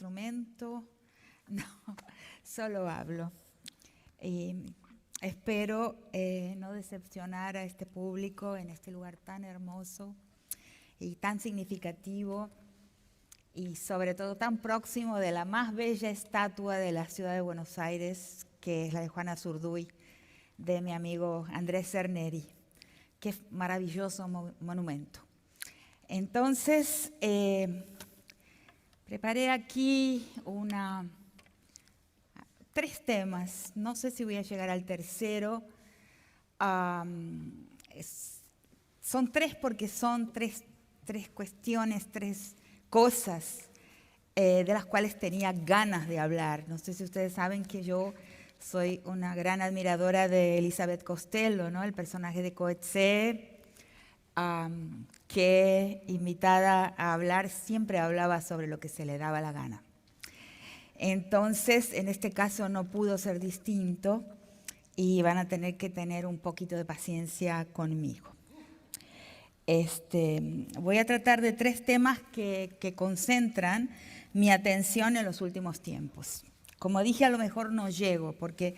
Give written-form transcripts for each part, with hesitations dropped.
instrumento, no, solo hablo. Y espero no decepcionar a este público en este lugar tan hermoso y tan significativo y sobre todo tan próximo de la más bella estatua de la ciudad de Buenos Aires, que es la de Juana Zurduy, de mi amigo Andrés Cerneri. Qué maravilloso monumento. Entonces, preparé aquí tres temas. No sé si voy a llegar al tercero. Son tres porque son tres cuestiones, tres cosas de las cuales tenía ganas de hablar. No sé si ustedes saben que yo soy una gran admiradora de Elizabeth Costello, ¿no? El personaje de Coetzee, que invitada a hablar siempre hablaba sobre lo que se le daba la gana. Entonces, en este caso no pudo ser distinto y van a tener que tener un poquito de paciencia conmigo. Voy a tratar de tres temas que concentran mi atención en los últimos tiempos. Como dije, a lo mejor no llego porque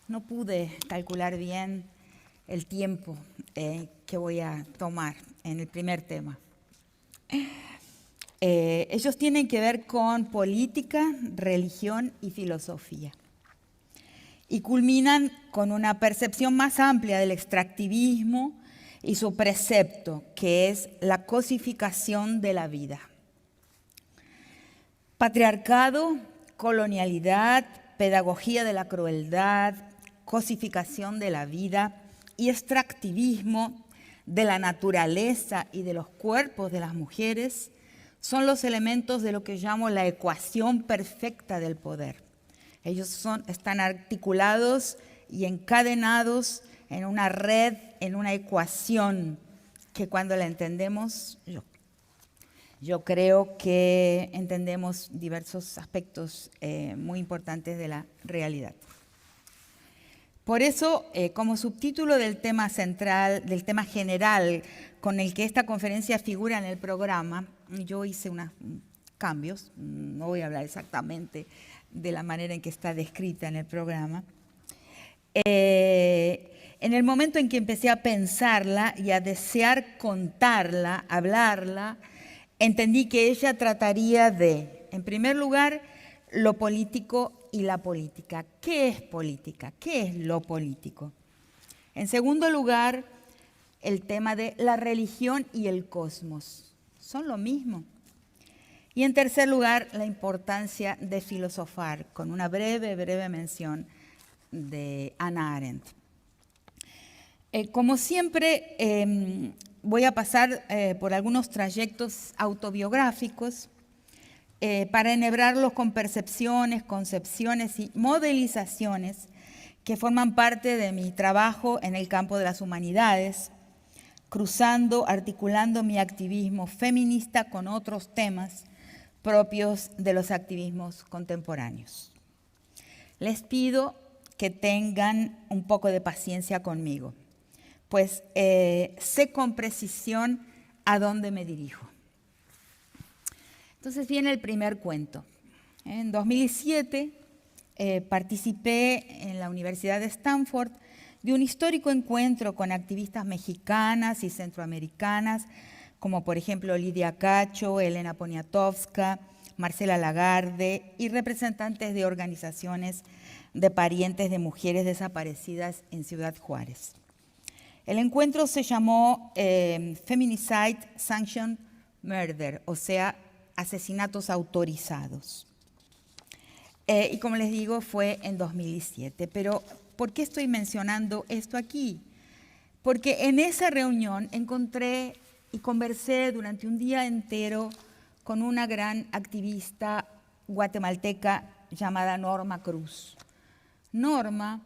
no pude calcular bien el tiempo que voy a tomar en el primer tema. Ellos tienen que ver con política, religión y filosofía. Y culminan con una percepción más amplia del extractivismo y su precepto, que es la cosificación de la vida. Patriarcado, colonialidad, pedagogía de la crueldad, cosificación de la vida y extractivismo de la naturaleza y de los cuerpos de las mujeres son los elementos de lo que llamo la ecuación perfecta del poder. Ellos están articulados y encadenados en una red, en una ecuación que cuando la entendemos, yo creo que entendemos diversos aspectos muy importantes de la realidad. Por eso, como subtítulo del tema central, del tema general con el que esta conferencia figura en el programa, yo hice unos cambios, no voy a hablar exactamente de la manera en que está descrita en el programa. En el momento en que empecé a pensarla y a desear contarla, hablarla, entendí que ella trataría de, en primer lugar, lo político y la política. ¿Qué es política? ¿Qué es lo político? En segundo lugar, el tema de la religión y el cosmos. Son lo mismo. Y en tercer lugar, la importancia de filosofar, con una breve mención de Hannah Arendt. Como siempre, voy a pasar por algunos trayectos autobiográficos para enhebrarlos con percepciones, concepciones y modelizaciones que forman parte de mi trabajo en el campo de las humanidades, articulando mi activismo feminista con otros temas propios de los activismos contemporáneos. Les pido que tengan un poco de paciencia conmigo, pues sé con precisión a dónde me dirijo. Entonces viene el primer cuento. En 2007 participé en la Universidad de Stanford de un histórico encuentro con activistas mexicanas y centroamericanas, como por ejemplo Lidia Cacho, Elena Poniatowska, Marcela Lagarde y representantes de organizaciones de parientes de mujeres desaparecidas en Ciudad Juárez. El encuentro se llamó Feminicide Sanctioned Murder, o sea, asesinatos autorizados. Y como les digo, fue en 2007. Pero, ¿por qué estoy mencionando esto aquí? Porque en esa reunión encontré y conversé durante un día entero con una gran activista guatemalteca llamada Norma Cruz. Norma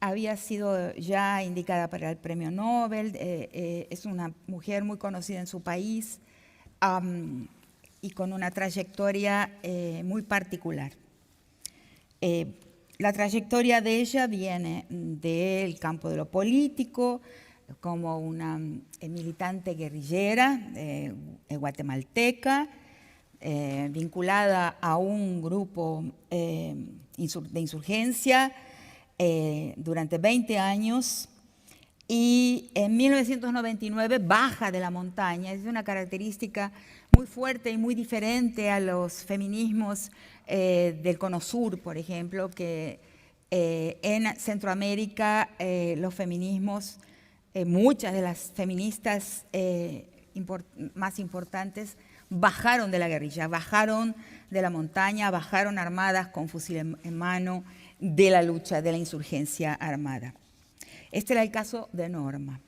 había sido ya indicada para el premio Nobel, es una mujer muy conocida en su país y con una trayectoria muy particular. La trayectoria de ella viene del campo de lo político, como una militante guerrillera guatemalteca, vinculada a un grupo de insurgencia durante 20 años, y en 1999 baja de la montaña. Es una característica muy fuerte y muy diferente a los feminismos del Cono Sur, por ejemplo, que en Centroamérica los feminismos, muchas de las feministas más importantes bajaron de la guerrilla, bajaron de la montaña, bajaron armadas con fusil en mano de la lucha, de la insurgencia armada. Este era el caso de Norma.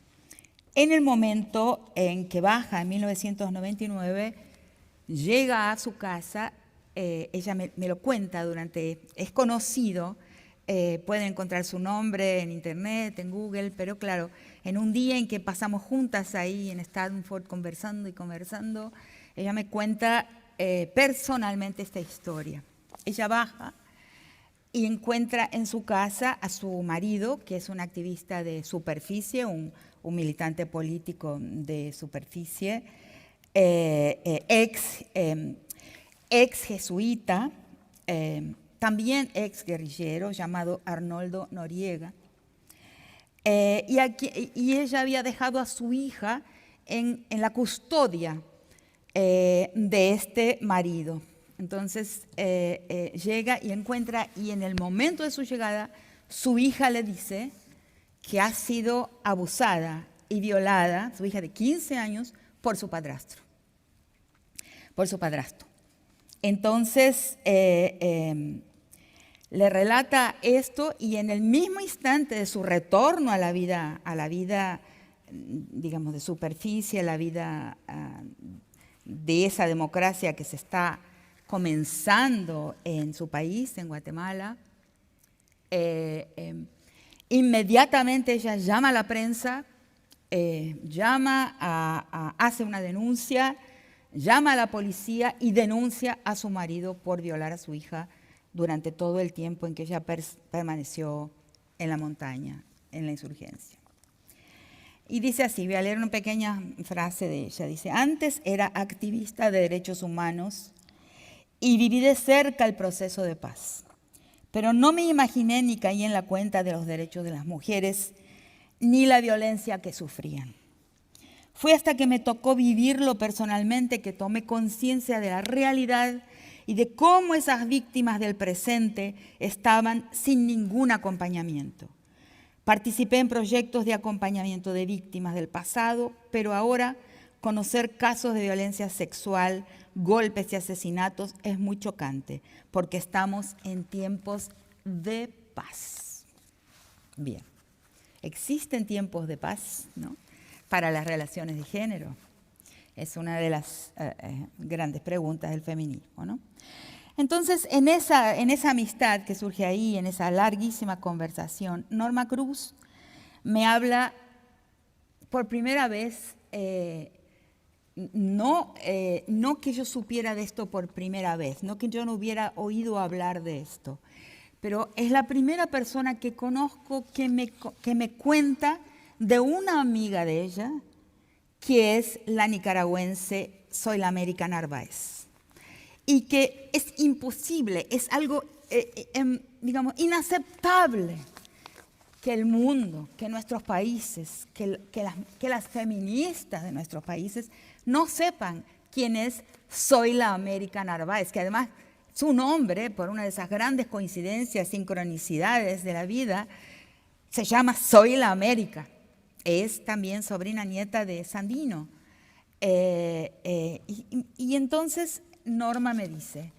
En el momento en que baja, en 1999, llega a su casa, ella me lo cuenta es conocido, pueden encontrar su nombre en internet, en Google, pero claro, en un día en que pasamos juntas ahí en Stanford conversando y conversando, ella me cuenta personalmente esta historia. Ella baja y encuentra en su casa a su marido, que es un activista de Superficie, un militante político de Superficie, ex jesuita, también ex guerrillero, llamado Arnoldo Noriega. Y ella había dejado a su hija en la custodia de este marido. Entonces llega y encuentra, y en el momento de su llegada, su hija le dice que ha sido abusada y violada, su hija de 15 años, por su padrastro. Entonces le relata esto, y en el mismo instante de su retorno a la vida, digamos, de Superficie, a la vida de esa democracia que se está comenzando en su país, en Guatemala, inmediatamente ella llama a la prensa, hace una denuncia, llama a la policía y denuncia a su marido por violar a su hija durante todo el tiempo en que ella permaneció en la montaña, en la insurgencia. Y dice así, voy a leer una pequeña frase de ella. Dice: antes era activista de derechos humanos y viví de cerca el proceso de paz. Pero no me imaginé ni caí en la cuenta de los derechos de las mujeres ni la violencia que sufrían. Fue hasta que me tocó vivirlo personalmente que tomé conciencia de la realidad y de cómo esas víctimas del presente estaban sin ningún acompañamiento. Participé en proyectos de acompañamiento de víctimas del pasado, pero ahora conocer casos de violencia sexual, golpes y asesinatos es muy chocante, porque estamos en tiempos de paz. Bien, existen tiempos de paz, ¿no?, para las relaciones de género. Es una de las grandes preguntas del feminismo, ¿no? Entonces, en esa amistad que surge ahí, en esa larguísima conversación, Norma Cruz me habla por primera vez, no que yo supiera de esto por primera vez, no que yo no hubiera oído hablar de esto, pero es la primera persona que conozco que me cuenta de una amiga de ella, que es la nicaragüense Zoilamérica Narváez. Y que es imposible, es algo, digamos, inaceptable que el mundo, que nuestros países, que las feministas de nuestros países no sepan quién es Zoilamérica Narváez, que además su nombre, por una de esas grandes coincidencias, sincronicidades de la vida, se llama Zoilamérica. Es también sobrina nieta de Sandino. Y entonces Norma me dice,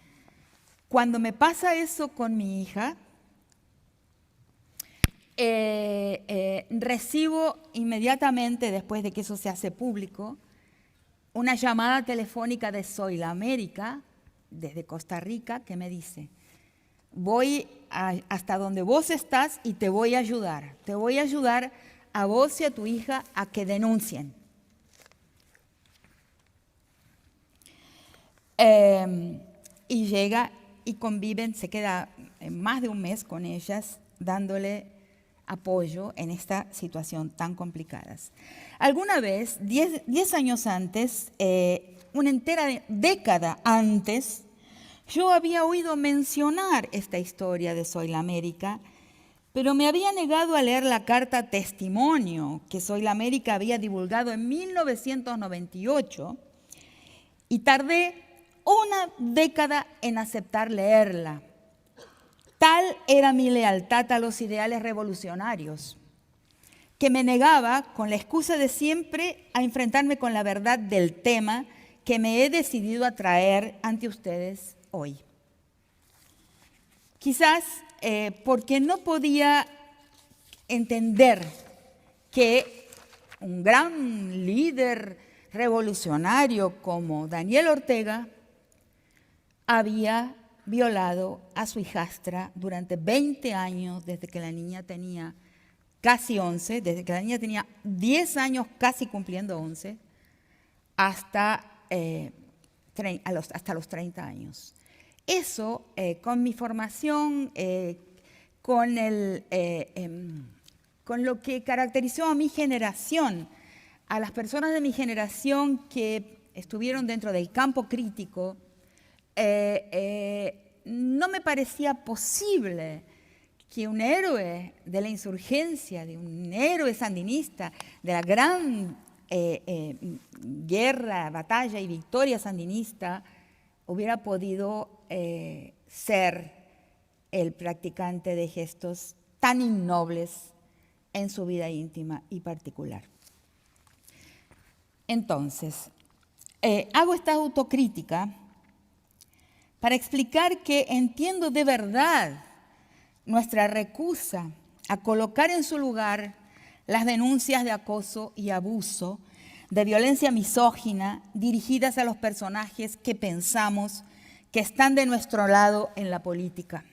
cuando me pasa eso con mi hija, recibo inmediatamente, después de que eso se hace público, una llamada telefónica de Zoilamérica, desde Costa Rica, que me dice: voy hasta donde vos estás y te voy a ayudar. Te voy a ayudar a vos y a tu hija a que denuncien. Y llega y conviven, se queda más de un mes con ellas, dándole apoyo en esta situación tan complicada. Alguna vez, 10 años antes, una entera década antes, yo había oído mencionar esta historia de Soy la América, pero me había negado a leer la carta testimonio que Soy la América había divulgado en 1998 y tardé una década en aceptar leerla. Tal era mi lealtad a los ideales revolucionarios, que me negaba, con la excusa de siempre, a enfrentarme con la verdad del tema que me he decidido a traer ante ustedes hoy. Quizás porque no podía entender que un gran líder revolucionario como Daniel Ortega había violado a su hijastra durante 20 años, desde que la niña tenía casi 11, desde que la niña tenía 10 años, casi cumpliendo 11, hasta los 30 años. Eso, con mi formación, con lo que caracterizó a mi generación, a las personas de mi generación que estuvieron dentro del campo crítico, no me parecía posible que un héroe de la insurgencia, de un héroe sandinista, de la gran guerra, batalla y victoria sandinista, hubiera podido ser el practicante de gestos tan innobles en su vida íntima y particular. Entonces, hago esta autocrítica para explicar que entiendo de verdad nuestra recusa a colocar en su lugar las denuncias de acoso y abuso, de violencia misógina dirigidas a los personajes que pensamos que están de nuestro lado en la política,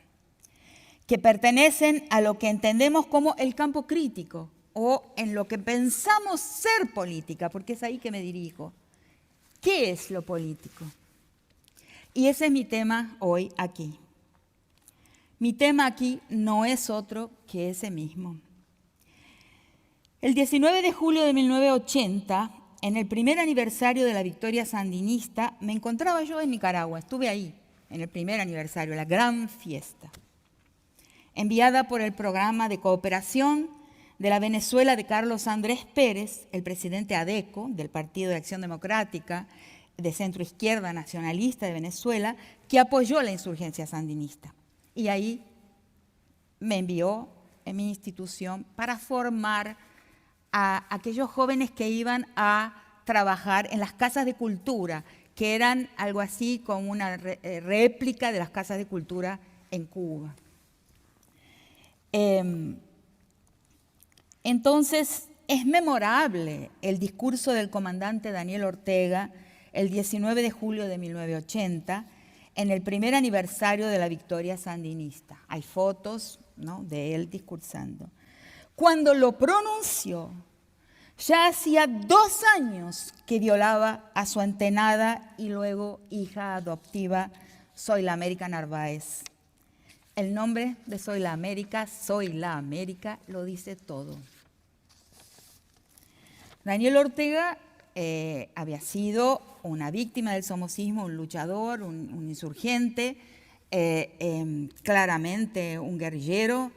que pertenecen a lo que entendemos como el campo crítico o en lo que pensamos ser política, porque es ahí que me dirijo. ¿Qué es lo político? Y ese es mi tema hoy aquí. Mi tema aquí no es otro que ese mismo. El 19 de julio de 1980, en el primer aniversario de la victoria sandinista, me encontraba yo en Nicaragua, estuve ahí, en el primer aniversario, la gran fiesta, enviada por el programa de cooperación de la Venezuela de Carlos Andrés Pérez, el presidente ADECO, del Partido de Acción Democrática, de centroizquierda nacionalista de Venezuela, que apoyó la insurgencia sandinista. Y ahí me envió en mi institución para formar a aquellos jóvenes que iban a trabajar en las casas de cultura, que eran algo así como una réplica de las casas de cultura en Cuba. Entonces, es memorable el discurso del comandante Daniel Ortega el 19 de julio de 1980, en el primer aniversario de la victoria sandinista. Hay fotos, ¿no?, de él discursando. Cuando lo pronunció, ya hacía 2 años que violaba a su entenada y luego hija adoptiva, Soy la América Narváez. El nombre de Soy la América, lo dice todo. Daniel Ortega había sido una víctima del somocismo, un luchador, un insurgente, claramente un guerrillero.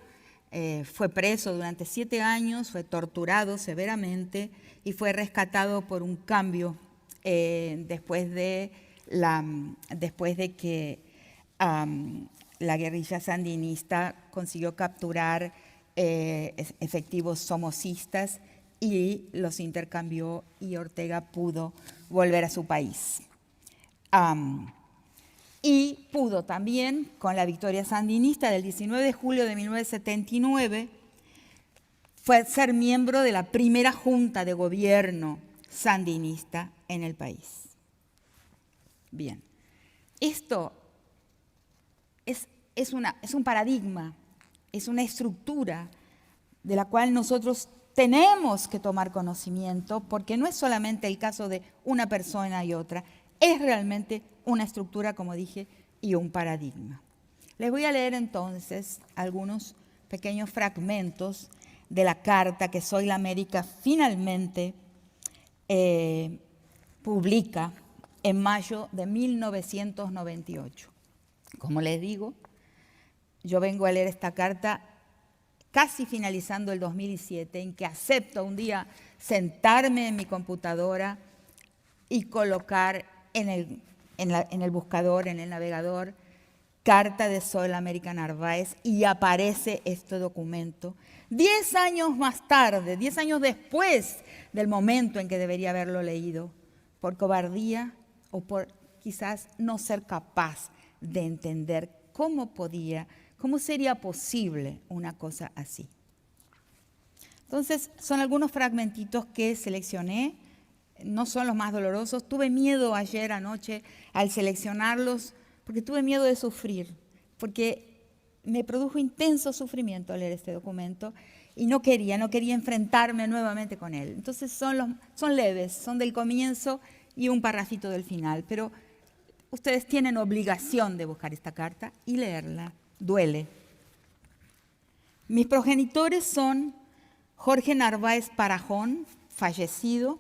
Fue preso durante 7 años, fue torturado severamente y fue rescatado por un cambio después de que la guerrilla sandinista consiguió capturar efectivos somocistas y los intercambió y Ortega pudo volver a su país. Y pudo también, con la victoria sandinista del 19 de julio de 1979, ser miembro de la primera junta de gobierno sandinista en el país. Bien, esto es un paradigma, es una estructura de la cual nosotros tenemos que tomar conocimiento, porque no es solamente el caso de una persona y otra, es realmente una estructura, como dije, y un paradigma. Les voy a leer entonces algunos pequeños fragmentos de la carta que Soy la América finalmente publica en mayo de 1998. Como les digo, yo vengo a leer esta carta casi finalizando el 2007, en que acepto un día sentarme en mi computadora y colocar en el buscador, en el navegador, carta de Sol América Narváez, y aparece este documento 10 años más tarde, 10 años después del momento en que debería haberlo leído, por cobardía o por quizás no ser capaz de entender cómo sería posible una cosa así. Entonces, son algunos fragmentitos que seleccioné, no son los más dolorosos. Tuve miedo ayer anoche al seleccionarlos, porque tuve miedo de sufrir, porque me produjo intenso sufrimiento al leer este documento y no quería enfrentarme nuevamente con él. Entonces son leves, son del comienzo y un parrafito del final, pero ustedes tienen obligación de buscar esta carta y leerla. Duele. Mis progenitores son Jorge Narváez Parajón, fallecido,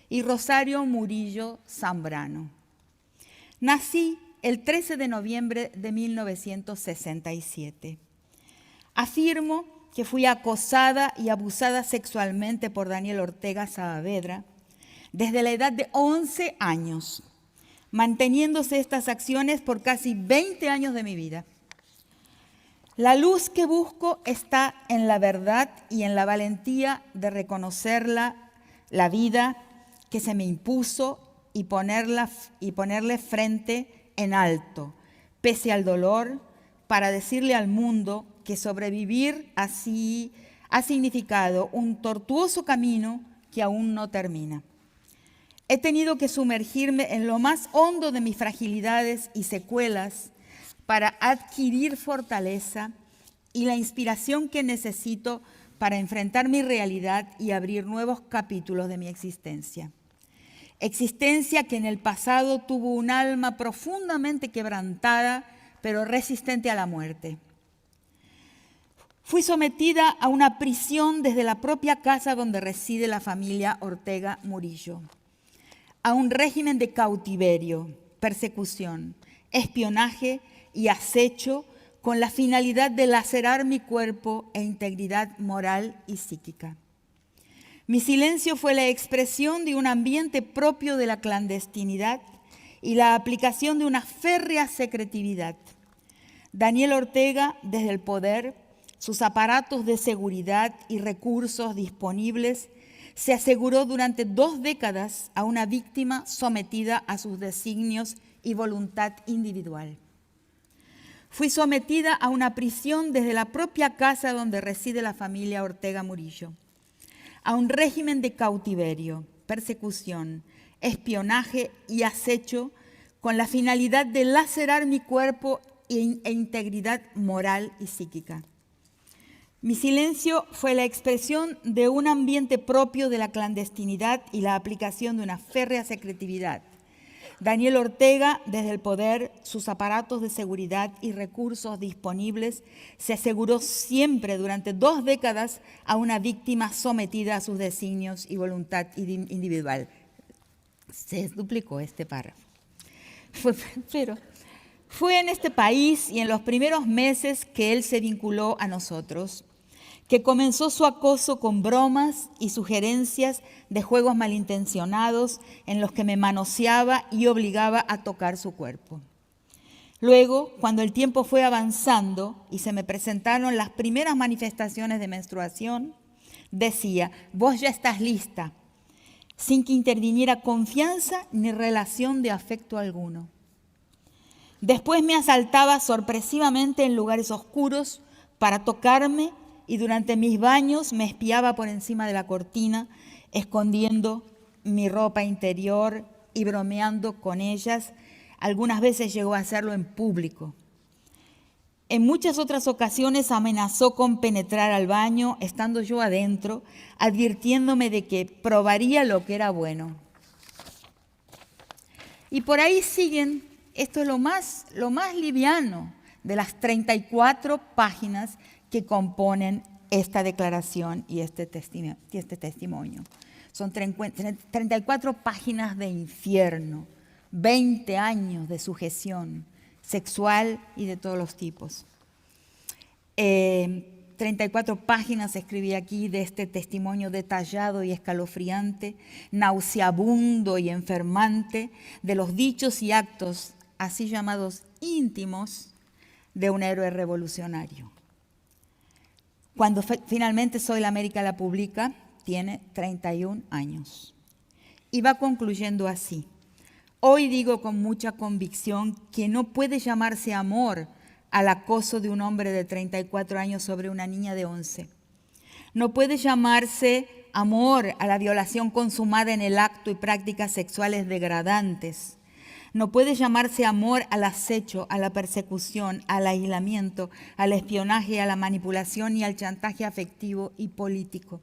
y Rosario Murillo Zambrano. Nací el 13 de noviembre de 1967. Afirmo que fui acosada y abusada sexualmente por Daniel Ortega Saavedra desde la edad de 11 años, manteniéndose estas acciones por casi 20 años de mi vida. La luz que busco está en la verdad y en la valentía de reconocerla, la vida que se me impuso y ponerle frente en alto, pese al dolor, para decirle al mundo que sobrevivir así ha significado un tortuoso camino que aún no termina. He tenido que sumergirme en lo más hondo de mis fragilidades y secuelas para adquirir fortaleza y la inspiración que necesito para enfrentar mi realidad y abrir nuevos capítulos de mi existencia. Existencia que en el pasado tuvo un alma profundamente quebrantada, pero resistente a la muerte. Fui sometida a una prisión desde la propia casa donde reside la familia Ortega Murillo, a un régimen de cautiverio, persecución, espionaje y acecho con la finalidad de lacerar mi cuerpo e integridad moral y psíquica. Mi silencio fue la expresión de un ambiente propio de la clandestinidad y la aplicación de una férrea secretividad. Daniel Ortega, desde el poder, sus aparatos de seguridad y recursos disponibles, se aseguró durante 2 décadas a una víctima sometida a sus designios y voluntad individual. Fui sometida a una prisión desde la propia casa donde reside la familia Ortega Murillo, a un régimen de cautiverio, persecución, espionaje y acecho con la finalidad de lacerar mi cuerpo e integridad moral y psíquica. Mi silencio fue la expresión de un ambiente propio de la clandestinidad y la aplicación de una férrea secretividad. Daniel Ortega, desde el poder, sus aparatos de seguridad y recursos disponibles, se aseguró siempre durante 2 décadas a una víctima sometida a sus designios y voluntad individual. Se duplicó este párrafo. Fue en este país y en los primeros meses que él se vinculó a nosotros, que comenzó su acoso con bromas y sugerencias de juegos malintencionados en los que me manoseaba y obligaba a tocar su cuerpo. Luego, cuando el tiempo fue avanzando y se me presentaron las primeras manifestaciones de menstruación, decía: vos ya estás lista, sin que interviniera confianza ni relación de afecto alguno. Después me asaltaba sorpresivamente en lugares oscuros para tocarme y durante mis baños me espiaba por encima de la cortina, escondiendo mi ropa interior y bromeando con ellas. Algunas veces llegó a hacerlo en público. En muchas otras ocasiones amenazó con penetrar al baño, estando yo adentro, advirtiéndome de que probaría lo que era bueno. Y por ahí siguen, esto es lo más liviano de las 34 páginas que componen esta declaración y este testimonio. Son 34 páginas de infierno, 20 años de sujeción sexual y de todos los tipos. 34 páginas escribí aquí de este testimonio detallado y escalofriante, nauseabundo y enfermante, de los dichos y actos así llamados íntimos de un héroe revolucionario. Cuando finalmente Soy la América la publica, tiene 31 años. Y va concluyendo así. Hoy digo con mucha convicción que no puede llamarse amor al acoso de un hombre de 34 años sobre una niña de 11. No puede llamarse amor a la violación consumada en el acto y prácticas sexuales degradantes. No puede llamarse amor al acecho, a la persecución, al aislamiento, al espionaje, a la manipulación y al chantaje afectivo y político.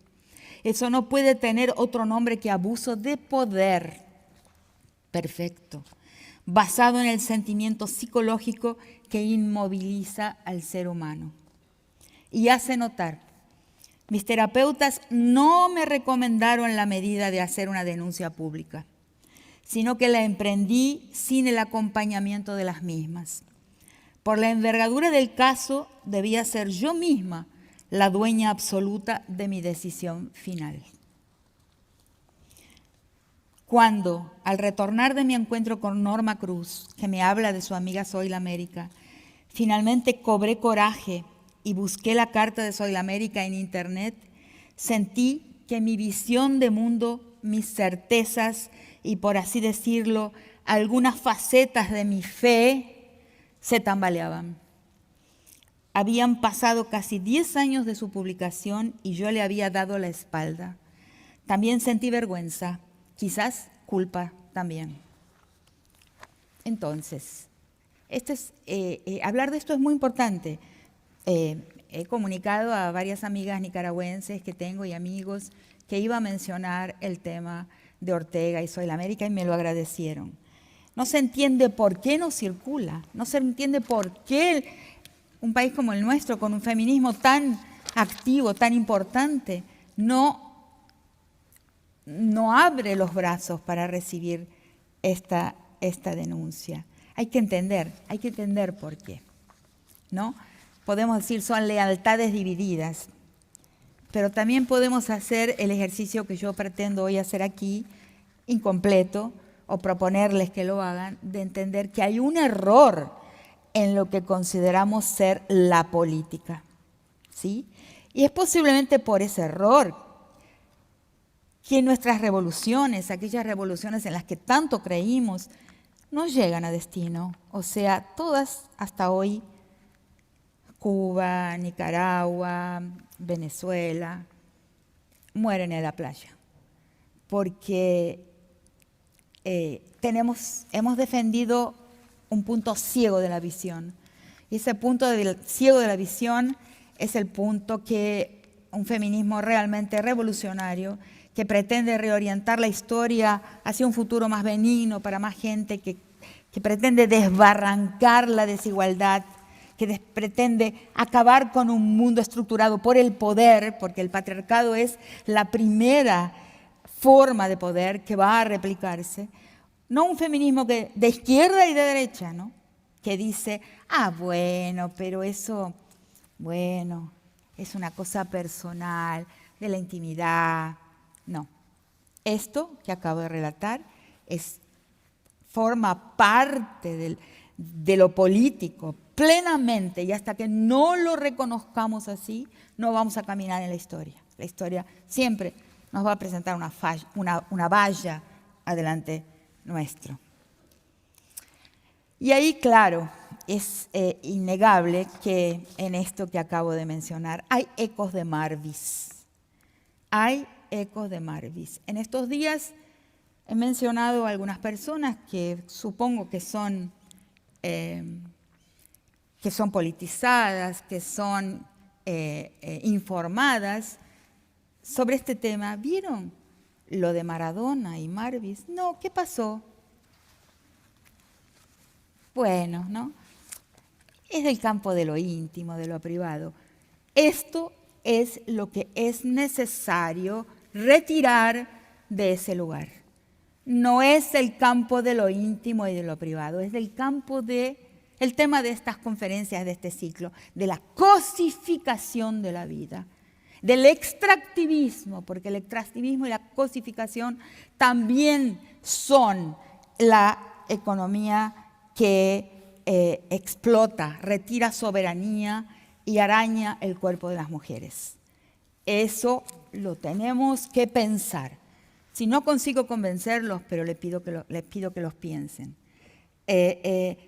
Eso no puede tener otro nombre que abuso de poder. Perfecto. Basado en el sentimiento psicológico que inmoviliza al ser humano. Y hace notar, mis terapeutas no me recomendaron la medida de hacer una denuncia pública, sino que la emprendí sin el acompañamiento de las mismas. Por la envergadura del caso, debía ser yo misma la dueña absoluta de mi decisión final. Cuando, al retornar de mi encuentro con Norma Cruz, que me habla de su amiga Soy la América, finalmente cobré coraje y busqué la carta de Soy la América en internet, sentí que mi visión de mundo, mis certezas y, por así decirlo, algunas facetas de mi fe se tambaleaban. Habían pasado casi 10 años de su publicación y yo le había dado la espalda. También sentí vergüenza, quizás culpa también. Entonces, hablar de esto es muy importante. He comunicado a varias amigas nicaragüenses que tengo y amigos que iba a mencionar el tema de Ortega y Soy la América y me lo agradecieron. No se entiende por qué no circula, no se entiende por qué un país como el nuestro, con un feminismo tan activo, tan importante, no abre los brazos para recibir esta denuncia. Hay que entender por qué, ¿no? Podemos decir son lealtades divididas, pero también podemos hacer el ejercicio que yo pretendo hoy hacer aquí, incompleto, o proponerles que lo hagan, de entender que hay un error en lo que consideramos ser la política, ¿sí? Y es posiblemente por ese error que nuestras revoluciones, aquellas revoluciones en las que tanto creímos, no llegan a destino. O sea, todas hasta hoy, Cuba, Nicaragua, Venezuela, mueren en la playa. Porque hemos defendido un punto ciego de la visión. Y ese punto ciego de la visión es el punto que un feminismo realmente revolucionario, que pretende reorientar la historia hacia un futuro más benigno para más gente, que pretende desbarrancar la desigualdad, que pretende acabar con un mundo estructurado por el poder, porque el patriarcado es la primera forma de poder que va a replicarse. No un feminismo de izquierda y de derecha, ¿no? Que dice, bueno, pero eso, bueno, es una cosa personal, de la intimidad. No, esto que acabo de relatar forma parte de lo político plenamente, y hasta que no lo reconozcamos así, no vamos a caminar en la historia. La historia siempre nos va a presentar una valla adelante nuestro. Y ahí, claro, es innegable que en esto que acabo de mencionar hay ecos de Marvis. Hay ecos de Marvis. En estos días he mencionado a algunas personas que supongo que son politizadas, que son informadas sobre este tema. ¿Vieron lo de Maradona y Marvis? No, ¿qué pasó? Bueno, ¿no? Es del campo de lo íntimo, de lo privado. Esto es lo que es necesario retirar de ese lugar. no es el campo de lo íntimo y de lo privado, es el campo el tema de estas conferencias, de este ciclo, de la cosificación de la vida, del extractivismo, porque el extractivismo y la cosificación también son la economía que explota, retira soberanía y araña el cuerpo de las mujeres. Eso lo tenemos que pensar. Si no consigo convencerlos, pero les pido que los piensen.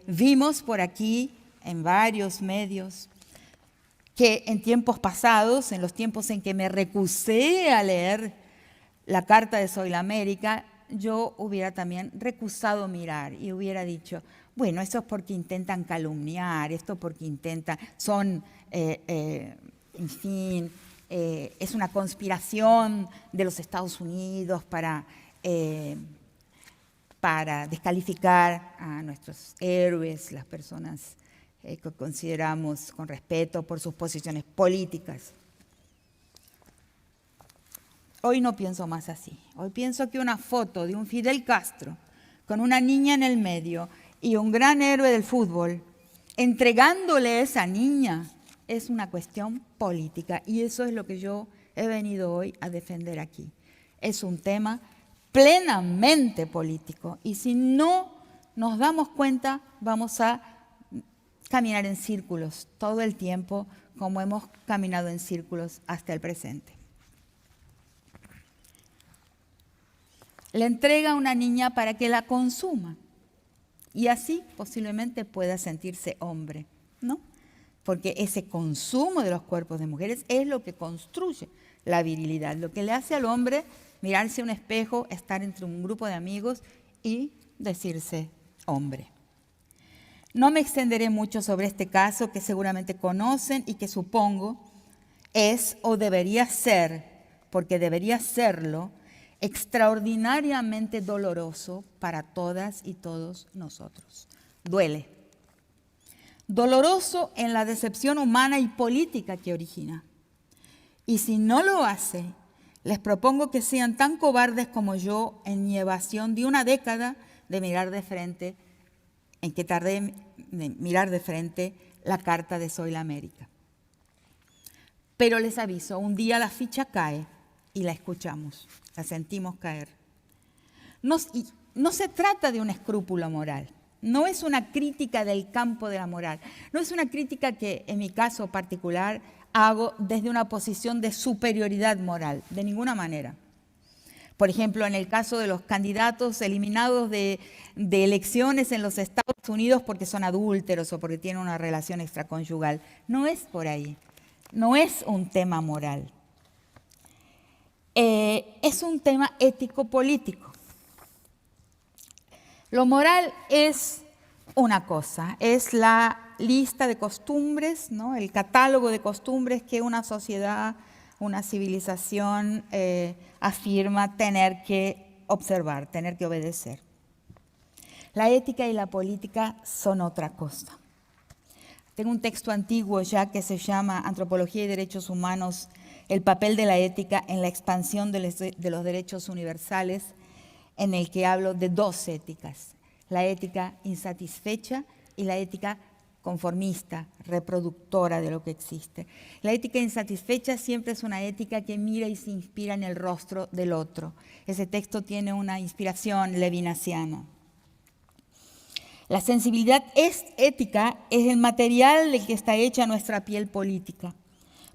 Vimos por aquí, en varios medios, que en tiempos pasados, en los tiempos en que me recusé a leer la Carta de Soy la América, yo hubiera también recusado mirar y hubiera dicho, bueno, eso es porque intentan calumniar, esto porque intentan, en fin, es una conspiración de los Estados Unidos para descalificar a nuestros héroes, las personas que consideramos con respeto por sus posiciones políticas. Hoy no pienso más así. Hoy pienso que una foto de un Fidel Castro con una niña en el medio y un gran héroe del fútbol entregándole a esa niña es una cuestión política y eso es lo que yo he venido hoy a defender aquí. Es un tema plenamente político y si no nos damos cuenta vamos a caminar en círculos todo el tiempo como hemos caminado en círculos hasta el presente. Le entrega a una niña para que la consuma y así posiblemente pueda sentirse hombre, ¿no? Porque ese consumo de los cuerpos de mujeres es lo que construye la virilidad, lo que le hace al hombre mirarse a un espejo, estar entre un grupo de amigos y decirse hombre. No me extenderé mucho sobre este caso que seguramente conocen y que supongo es o debería ser, porque debería serlo, extraordinariamente doloroso para todas y todos nosotros. Duele. Doloroso en la decepción humana y política que origina. Y si no lo hace, les propongo que sean tan cobardes como yo en mi evasión de una década de mirar de frente, en que tardé en mirar de frente la Carta de Soy la América. Pero les aviso, un día la ficha cae y la escuchamos, la sentimos caer. No se trata de un escrúpulo moral, no es una crítica del campo de la moral, no es una crítica que en mi caso particular hago desde una posición de superioridad moral, de ninguna manera. Por ejemplo, en el caso de los candidatos eliminados de elecciones en los Estados Unidos porque son adúlteros o porque tienen una relación extraconyugal, no es por ahí, no es un tema moral. Es un tema ético-político. Lo moral es una cosa, es la lista de costumbres, ¿no? El catálogo de costumbres que una sociedad, una civilización afirma tener que observar, tener que obedecer. La ética y la política son otra cosa. Tengo un texto antiguo ya que se llama Antropología y Derechos Humanos, el papel de la ética en la expansión de los derechos universales, en el que hablo de dos éticas, la ética insatisfecha y la ética conformista, reproductora de lo que existe. La ética insatisfecha siempre es una ética que mira y se inspira en el rostro del otro. Ese texto tiene una inspiración levinasiana. La sensibilidad ética es el material del que está hecha nuestra piel política.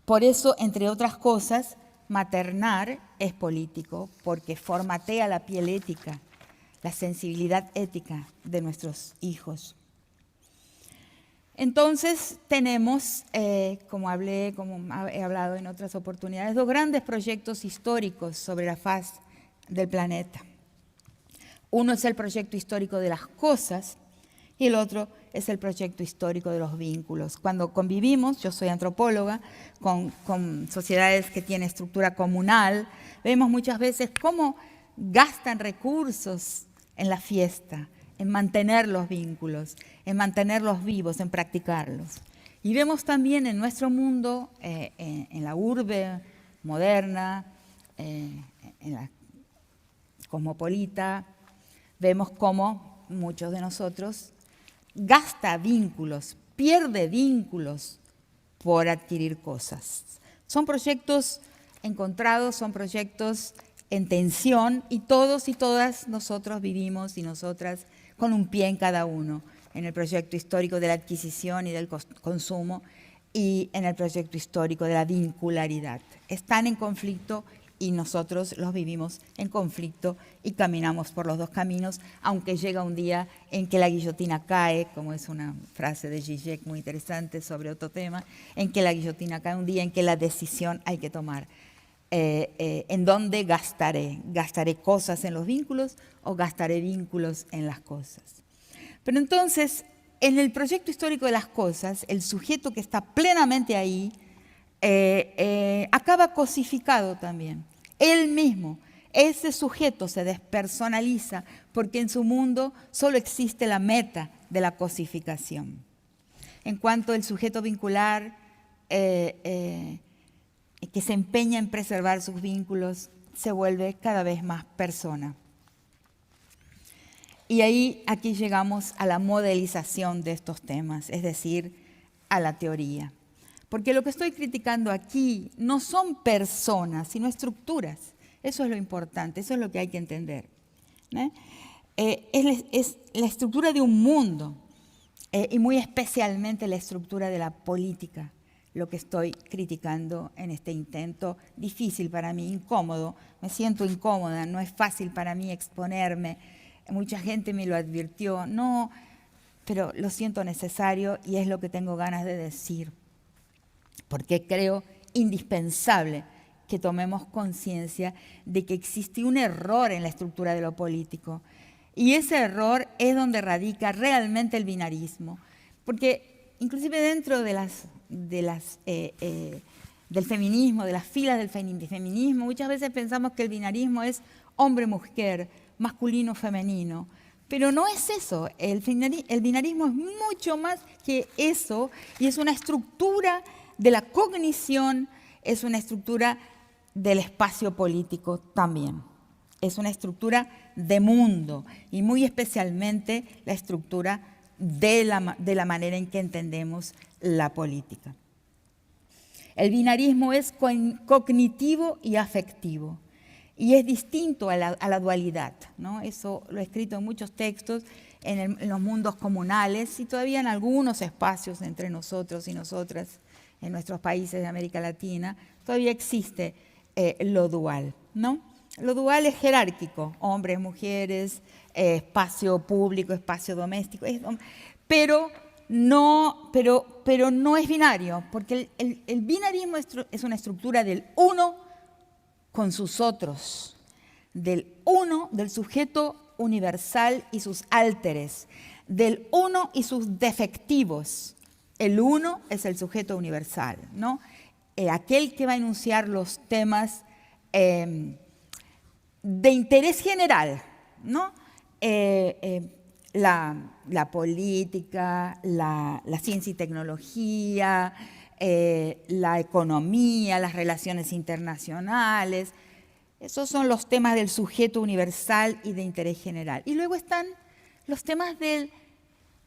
Por eso, entre otras cosas, maternar es político, porque formatea la piel ética, la sensibilidad ética de nuestros hijos. Entonces tenemos, como he hablado en otras oportunidades, dos grandes proyectos históricos sobre la faz del planeta. Uno es el proyecto histórico de las cosas y el otro es el proyecto histórico de los vínculos. Cuando convivimos, yo soy antropóloga, con sociedades que tienen estructura comunal, vemos muchas veces cómo gastan recursos en la fiesta, en mantener los vínculos, en mantenerlos vivos, en practicarlos. Y vemos también en nuestro mundo, en la urbe moderna, en la cosmopolita, vemos cómo muchos de nosotros gasta vínculos, pierde vínculos por adquirir cosas. Son proyectos encontrados, son proyectos en tensión y todos y todas nosotros vivimos y nosotras con un pie en cada uno, en el proyecto histórico de la adquisición y del consumo y en el proyecto histórico de la vincularidad. Están en conflicto y nosotros los vivimos en conflicto y caminamos por los dos caminos, aunque llega un día en que la guillotina cae, como es una frase de Zizek muy interesante sobre otro tema, en que la guillotina cae, un día en que la decisión hay que tomar. ¿En dónde gastaré? ¿Gastaré cosas en los vínculos o gastaré vínculos en las cosas? Pero entonces, en el proyecto histórico de las cosas, el sujeto que está plenamente ahí acaba cosificado también. Él mismo, ese sujeto se despersonaliza porque en su mundo solo existe la meta de la cosificación. En cuanto el sujeto vincular que se empeña en preservar sus vínculos, se vuelve cada vez más persona. Y aquí llegamos a la modelización de estos temas, es decir, a la teoría. Porque lo que estoy criticando aquí no son personas, sino estructuras. Eso es lo importante, eso es lo que hay que entender. Es la estructura de un mundo y muy especialmente la estructura de la política, lo que estoy criticando en este intento difícil para mí, incómodo. Me siento incómoda, no es fácil para mí exponerme. Mucha gente me lo advirtió, no, pero lo siento necesario y es lo que tengo ganas de decir, porque creo indispensable que tomemos conciencia de que existe un error en la estructura de lo político. Y ese error es donde radica realmente el binarismo, porque inclusive dentro del feminismo, de las filas del feminismo, muchas veces pensamos que el binarismo es hombre-mujer, masculino-femenino, pero no es eso. El binarismo es mucho más que eso y es una estructura de la cognición, es una estructura del espacio político también. Es una estructura de mundo y muy especialmente la estructura de la manera en que entendemos la política. El binarismo es cognitivo y afectivo y es distinto a la dualidad, ¿no? Eso lo he escrito en muchos textos en los mundos comunales y todavía en algunos espacios entre nosotros y nosotras en nuestros países de América Latina, todavía existe lo dual, ¿no? Lo dual es jerárquico, hombres, mujeres, espacio público, espacio doméstico, pero no es binario, porque el binarismo es una estructura del uno con sus otros, del uno, del sujeto universal y sus álteres, del uno y sus defectivos. El uno es el sujeto universal, ¿no? Aquel que va a enunciar los temas de interés general, ¿no? La política, la ciencia y tecnología, la economía, las relaciones internacionales. Esos son los temas del sujeto universal y de interés general. Y luego están los temas de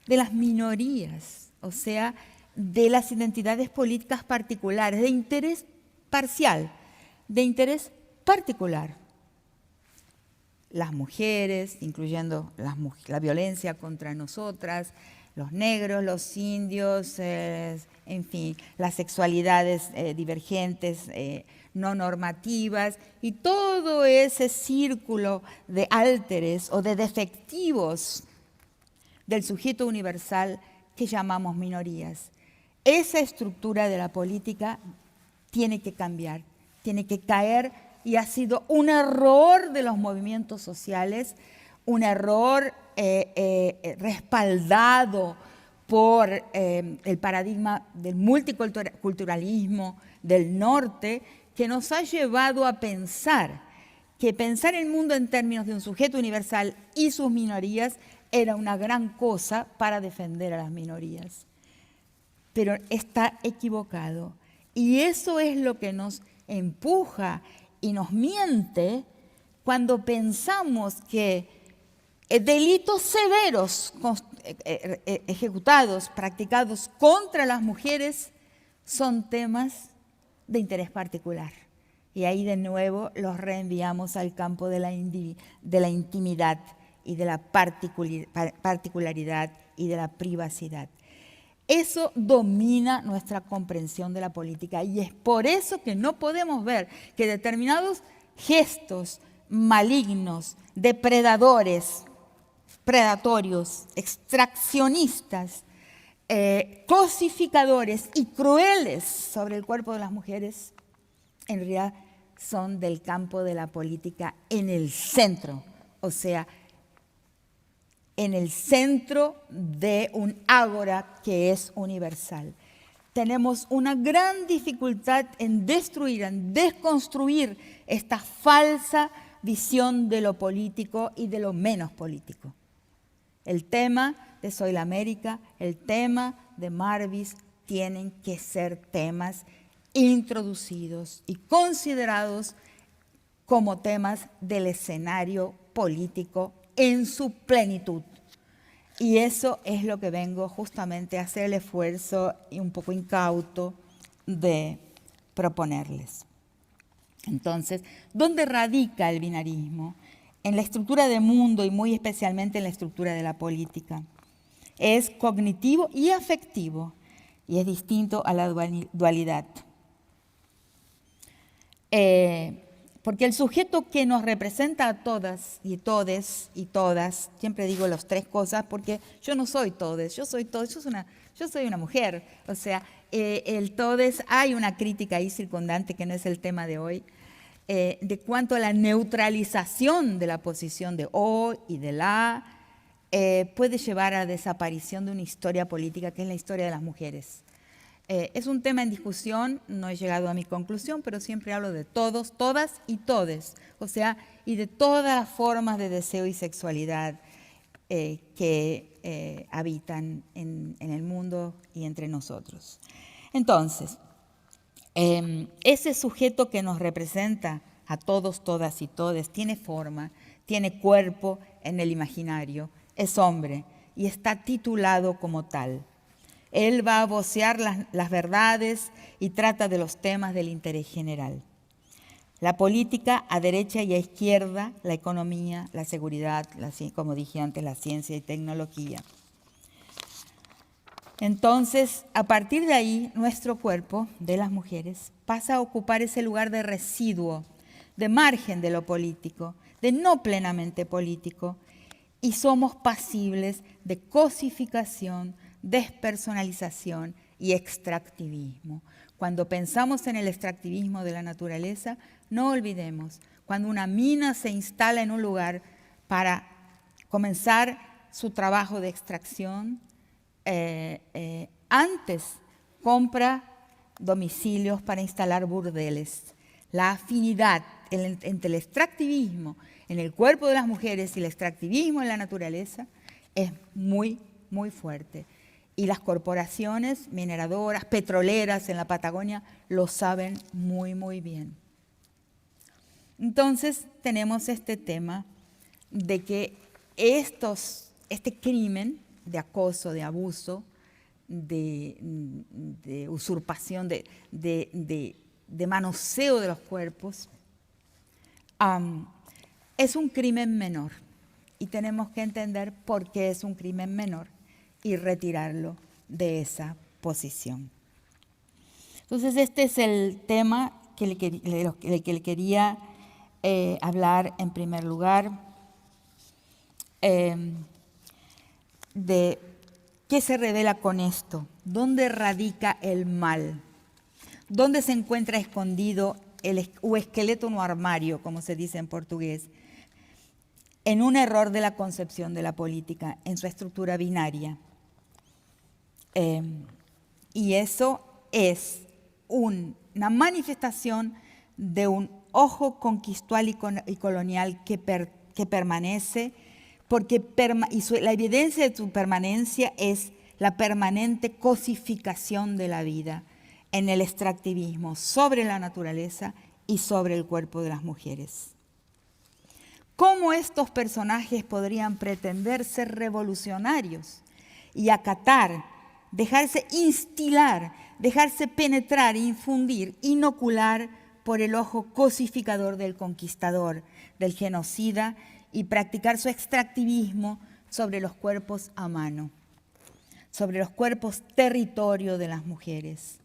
las minorías, o sea, de las identidades políticas particulares, de interés parcial, de interés particular. Las mujeres, incluyendo la violencia contra nosotras, los negros, los indios, en fin, las sexualidades divergentes, no normativas, y todo ese círculo de álteres o de defectivos del sujeto universal que llamamos minorías. Esa estructura de la política tiene que cambiar, tiene que caer, y ha sido un error de los movimientos sociales, un error respaldado por el paradigma del multiculturalismo del norte, que nos ha llevado a pensar que pensar el mundo en términos de un sujeto universal y sus minorías era una gran cosa para defender a las minorías. Pero está equivocado. Y eso es lo que nos empuja y nos miente cuando pensamos que delitos severos ejecutados, practicados contra las mujeres, son temas de interés particular. Y ahí de nuevo los reenviamos al campo de la intimidad y de la particularidad y de la privacidad. Eso domina nuestra comprensión de la política y es por eso que no podemos ver que determinados gestos malignos, depredadores, predatorios, extraccionistas, cosificadores y crueles sobre el cuerpo de las mujeres, en realidad son del campo de la política en el centro, o sea, en el centro de un ágora que es universal. Tenemos una gran dificultad en destruir, en desconstruir esta falsa visión de lo político y de lo menos político. El tema de Soy la América, el tema de Marvis, tienen que ser temas introducidos y considerados como temas del escenario político en su plenitud. Y eso es lo que vengo justamente a hacer el esfuerzo y un poco incauto de proponerles. Entonces, ¿dónde radica el binarismo? En la estructura del mundo y muy especialmente en la estructura de la política. Es cognitivo y afectivo y es distinto a la dualidad. Porque el sujeto que nos representa a todas y todes y todas, siempre digo las tres cosas porque yo no soy todes, yo soy todes, yo soy una mujer. O sea, el todes, hay una crítica ahí circundante que no es el tema de hoy, de cuanto a la neutralización de la posición de o y de la puede llevar a desaparición de una historia política que es la historia de las mujeres. Es un tema en discusión, no he llegado a mi conclusión, pero siempre hablo de todos, todas y todes, o sea, y de todas las formas de deseo y sexualidad que habitan en el mundo y entre nosotros. Entonces, ese sujeto que nos representa a todos, todas y todes tiene forma, tiene cuerpo en el imaginario, es hombre y está titulado como tal. Él va a vocear las verdades y trata de los temas del interés general. La política a derecha y a izquierda, la economía, la seguridad, como dije antes, la ciencia y tecnología. Entonces, a partir de ahí, nuestro cuerpo de las mujeres pasa a ocupar ese lugar de residuo, de margen de lo político, de no plenamente político, y somos pasibles de cosificación, despersonalización y extractivismo. Cuando pensamos en el extractivismo de la naturaleza, no olvidemos, cuando una mina se instala en un lugar para comenzar su trabajo de extracción, antes compra domicilios para instalar burdeles. La afinidad entre el extractivismo en el cuerpo de las mujeres y el extractivismo en la naturaleza es muy, muy fuerte. Y las corporaciones mineradoras, petroleras en la Patagonia lo saben muy, muy bien. Entonces tenemos este tema de que este crimen de acoso, de abuso, de usurpación, de manoseo de los cuerpos, es un crimen menor. Y tenemos que entender por qué es un crimen menor y retirarlo de esa posición. Entonces, este es el tema que le quería hablar en primer lugar, de qué se revela con esto, dónde radica el mal, dónde se encuentra escondido o esqueleto no armario, como se dice en portugués, en un error de la concepción de la política, en su estructura binaria. Y eso es una manifestación de un ojo conquistal y colonial que permanece, la evidencia de su permanencia es la permanente cosificación de la vida en el extractivismo sobre la naturaleza y sobre el cuerpo de las mujeres. ¿Cómo estos personajes podrían pretender ser revolucionarios y acatar, dejarse instilar, dejarse penetrar, infundir, inocular por el ojo cosificador del conquistador, del genocida, y practicar su extractivismo sobre los cuerpos a mano, sobre los cuerpos territorio de las mujeres?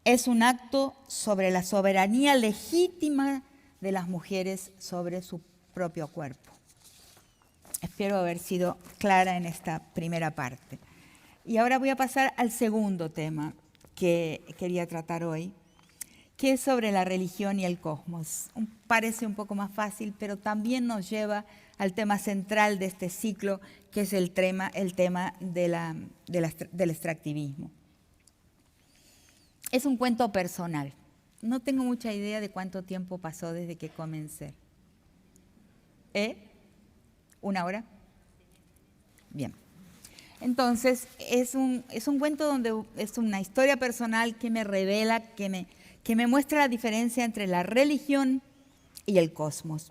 Es un acto sobre la soberanía legítima de las mujeres sobre su propio cuerpo. Espero haber sido clara en esta primera parte. Y ahora voy a pasar al segundo tema que quería tratar hoy, que es sobre la religión y el cosmos. Parece un poco más fácil, pero también nos lleva al tema central de este ciclo, que es el tema del extractivismo. Es un cuento personal. No tengo mucha idea de cuánto tiempo pasó desde que comencé. ¿Una hora? Bien. Entonces, es un cuento donde es una historia personal que me revela, que me muestra la diferencia entre la religión y el cosmos.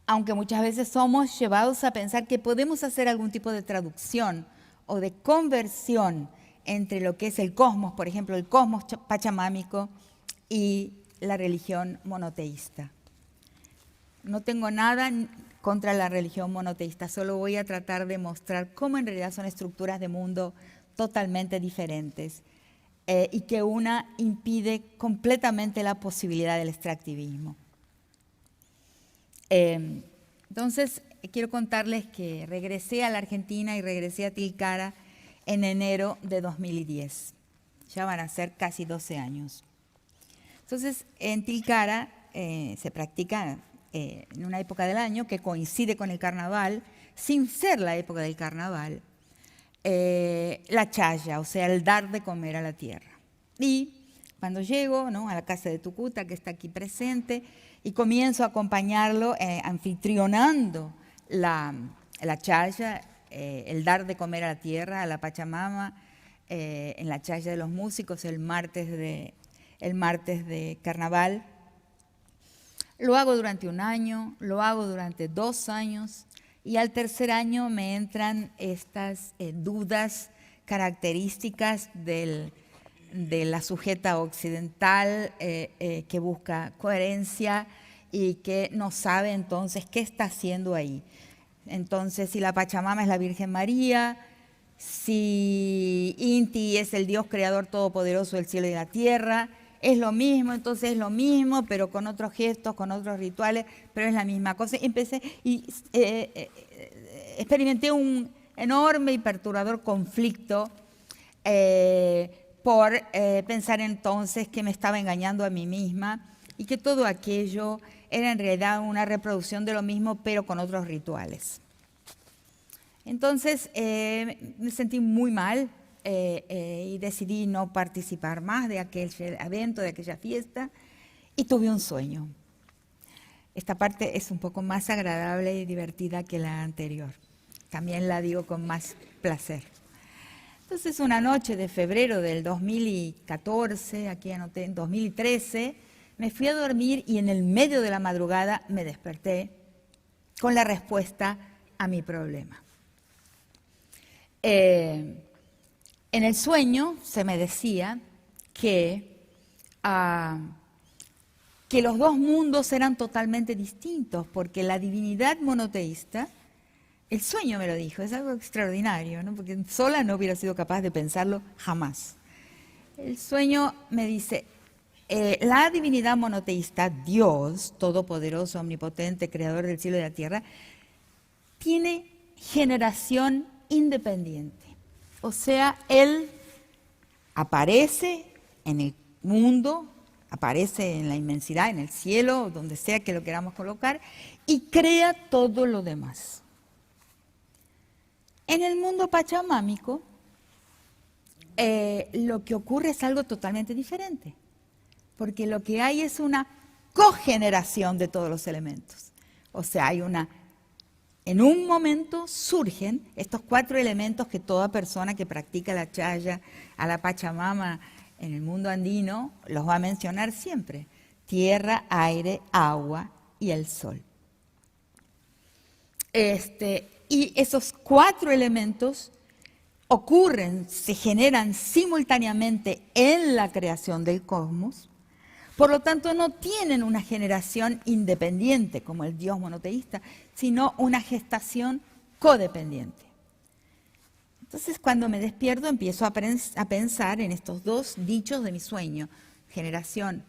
Aunque muchas veces somos llevados a pensar que podemos hacer algún tipo de traducción o de conversión entre lo que es el cosmos, por ejemplo, el cosmos pachamámico y la religión monoteísta. No tengo nada contra la religión monoteísta, solo voy a tratar de mostrar cómo en realidad son estructuras de mundo totalmente diferentes y que una impide completamente la posibilidad del extractivismo. Entonces, quiero contarles que regresé a la Argentina y regresé a Tilcara en enero de 2010. Ya van a ser casi 12 años. Entonces, en Tilcara se practica en una época del año que coincide con el carnaval, sin ser la época del carnaval, la chaya, o sea, el dar de comer a la tierra. Y cuando llego, ¿no?, a la casa de Tucuta, que está aquí presente, y comienzo a acompañarlo anfitrionando la chaya, el dar de comer a la tierra, a la Pachamama, en la chaya de los músicos, el martes de carnaval. Lo hago durante un año, lo hago durante 2 años, y al tercer año me entran estas dudas características de la sujeta occidental que busca coherencia y que no sabe entonces qué está haciendo ahí. Entonces, si la Pachamama es la Virgen María, si Inti es el Dios creador todopoderoso del cielo y de la tierra, es lo mismo, entonces es lo mismo, pero con otros gestos, con otros rituales, pero es la misma cosa. Empecé y experimenté un enorme y perturbador conflicto por pensar entonces que me estaba engañando a mí misma y que todo aquello era en realidad una reproducción de lo mismo, pero con otros rituales. Entonces me sentí muy mal y decidí no participar más de aquel evento, de aquella fiesta, y tuve un sueño. Esta parte es un poco más agradable y divertida que la anterior. También la digo con más placer. Entonces, una noche de febrero del 2014, aquí anoté en 2013, me fui a dormir y en el medio de la madrugada me desperté con la respuesta a mi problema. En el sueño se me decía que los dos mundos eran totalmente distintos, porque la divinidad monoteísta, el sueño me lo dijo, es algo extraordinario, ¿no?, porque sola no hubiera sido capaz de pensarlo jamás. El sueño me dice, la divinidad monoteísta, Dios, todopoderoso, omnipotente, creador del cielo y de la tierra, tiene generación independiente. O sea, Él aparece en el mundo, aparece en la inmensidad, en el cielo, donde sea que lo queramos colocar, y crea todo lo demás. En el mundo pachamámico, lo que ocurre es algo totalmente diferente, porque lo que hay es una cogeneración de todos los elementos. O sea, en un momento surgen estos 4 elementos que toda persona que practica la chaya a la Pachamama en el mundo andino los va a mencionar siempre: tierra, aire, agua y el sol. Y esos 4 elementos ocurren, se generan simultáneamente en la creación del cosmos, por lo tanto no tienen una generación independiente como el Dios monoteísta, sino una gestación codependiente. Entonces cuando me despierto empiezo a pensar en estos 2 dichos de mi sueño, generación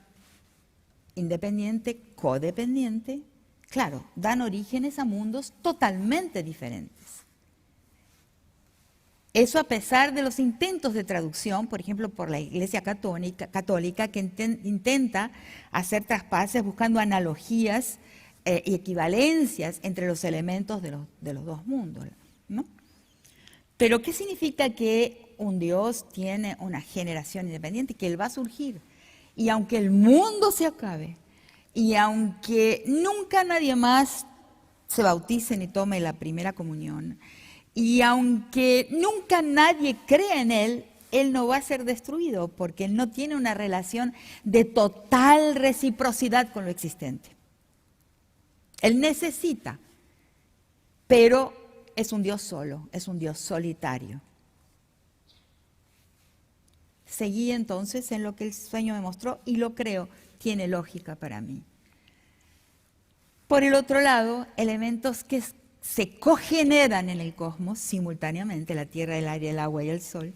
independiente, codependiente, claro, dan orígenes a mundos totalmente diferentes. Eso a pesar de los intentos de traducción, por ejemplo, por la Iglesia Católica que intenta hacer traspases buscando analogías y equivalencias entre los elementos de los 2 mundos, ¿no? Pero ¿qué significa que un Dios tiene una generación independiente? Que Él va a surgir. Y aunque el mundo se acabe, y aunque nunca nadie más se bautice ni tome la primera comunión, y aunque nunca nadie crea en Él, Él no va a ser destruido porque Él no tiene una relación de total reciprocidad con lo existente. Él necesita, pero es un Dios solo, es un Dios solitario. Seguí entonces en lo que el sueño me mostró y lo creo, tiene lógica para mí. Por el otro lado, elementos que se cogeneran en el cosmos simultáneamente, la tierra, el aire, el agua y el sol,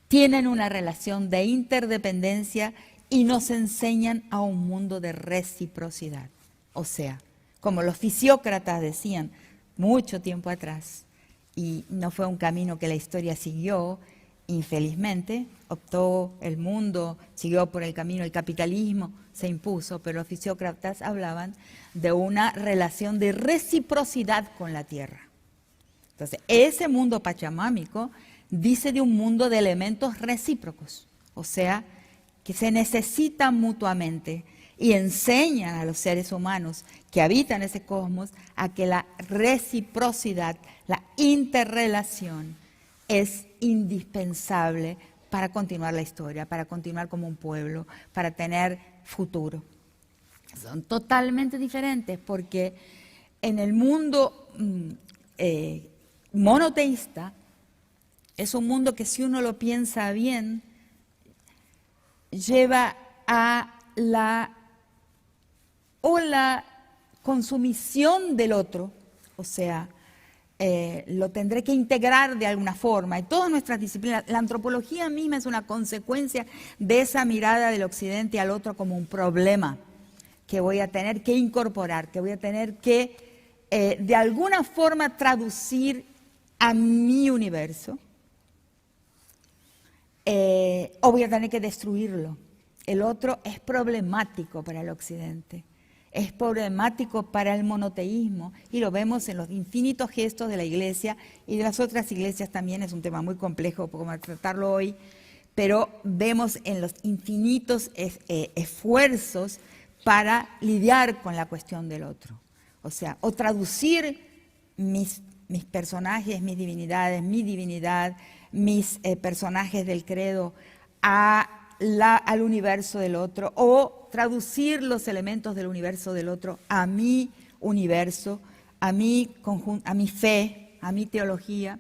tienen una relación de interdependencia y nos enseñan a un mundo de reciprocidad. O sea, como los fisiócratas decían mucho tiempo atrás, y no fue un camino que la historia siguió, infelizmente, optó el mundo, siguió por el camino del capitalismo, se impuso, pero los fisiócratas hablaban de una relación de reciprocidad con la tierra. Entonces, ese mundo pachamámico dice de un mundo de elementos recíprocos, o sea, que se necesitan mutuamente y enseñan a los seres humanos que habitan ese cosmos a que la reciprocidad, la interrelación es indispensable para continuar la historia, para continuar como un pueblo, para tener futuro. Son totalmente diferentes porque en el mundo monoteísta es un mundo que si uno lo piensa bien, lleva a la consumición del otro, o sea, lo tendré que integrar de alguna forma. Y todas nuestras disciplinas, la antropología misma es una consecuencia de esa mirada del occidente al otro como un problema que voy a tener que incorporar, que voy a tener que de alguna forma traducir a mi universo, o voy a tener que destruirlo. El otro es problemático para el occidente. Es problemático para el monoteísmo y lo vemos en los infinitos gestos de la Iglesia y de las otras iglesias también. Es un tema muy complejo para tratarlo hoy, pero vemos en los infinitos esfuerzos para lidiar con la cuestión del otro. O sea, o traducir mis personajes, mis divinidades, mi divinidad, mis personajes del credo al universo del otro, o traducir los elementos del universo del otro a mi universo, a mi fe, a mi teología,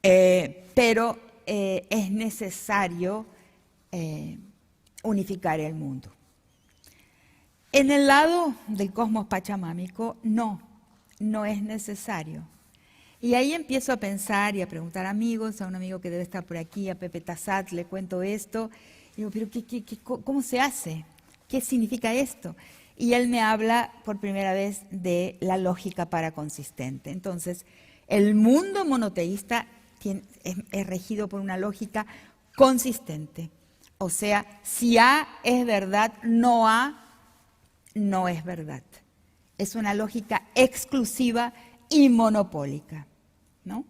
pero es necesario unificar el mundo. En el lado del cosmos pachamámico, no es necesario. Y ahí empiezo a pensar y a preguntar a amigos, a un amigo que debe estar por aquí, a Pepe Tassat, le cuento esto. Y digo, pero ¿cómo se hace? ¿Qué significa esto? Y él me habla por primera vez de la lógica paraconsistente. Entonces, el mundo monoteísta es regido por una lógica consistente. O sea, si A es verdad, no A no es verdad. Es una lógica exclusiva y monopólica, ¿no?